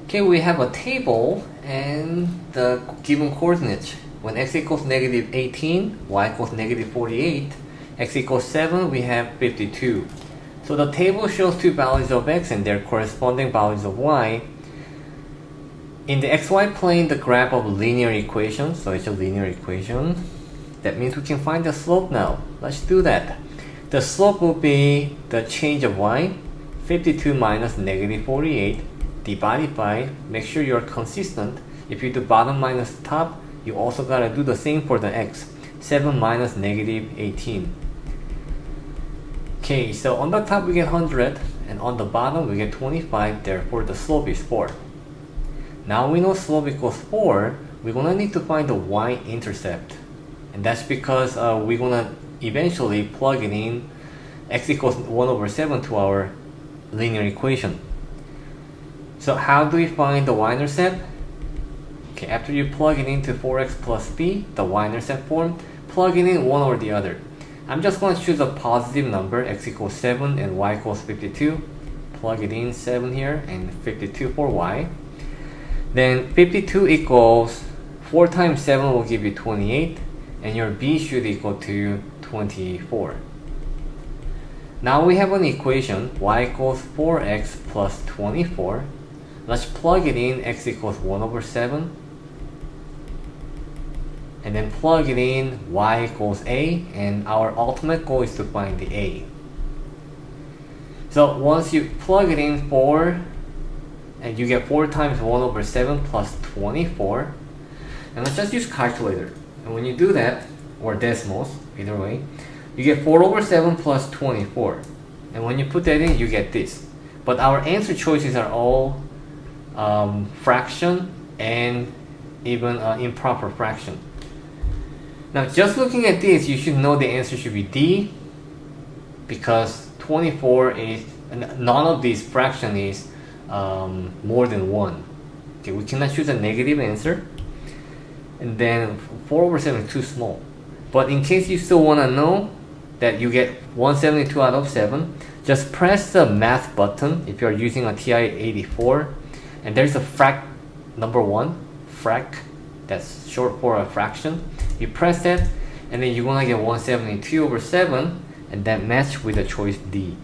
Okay, we have a table and the given coordinates. When x equals negative 18, y equals negative 48, x equals 7, we have 52. So the table shows two values of x and their corresponding values of y. In the xy plane, the graph of linear equation, so it's a linear equation. That means we can find the slope now. Let's do that. The slope will be the change of y, 52 minus negative 48, divided by, make sure you're consistent. If you do bottom minus top, you also gotta do the same for the x, 7 minus negative 18. Okay, so on the top we get 100, and on the bottom we get 25, therefore the slope is 4. Now we know slope equals 4, we're gonna need to find the y-intercept. And that's because we're gonna eventually plug it in x equals 1 over 7 to our linear equation. So how do we find the y-intercept? Okay, after you plug it into 4x plus b, the y-intercept form, plug it in one or the other. I'm just going to choose a positive number, x equals 7 and y equals 52. Plug it in 7 here and 52 for y. Then 52 equals 4 times 7 will give you 28, and your b should equal to 24. Now we have an equation, y equals 4x plus 24. Let's plug it in, x equals 1 over 7. And then plug it in, y equals a, and our ultimate goal is to find the a. So once you plug it in 4, and you get 4 times 1 over 7 plus 24. And let's just use calculator. And when you do that, or decimals, either way, you get 4 over 7 plus 24. And when you put that in, you get this. But our answer choices are all fraction and even improper fraction. Now just looking at this, you should know the answer should be D, because 24 is, none of these fraction is more than 1. Okay, we cannot choose a negative answer. And then 4 over 7 is too small. But in case you still want to know that you get 172 out of 7, just press the math button if you're using a TI-84, and there's a frac number 1, frac, that's short for a fraction. You press that, and then you're gonna get 172 over 7, and that match with the choice D.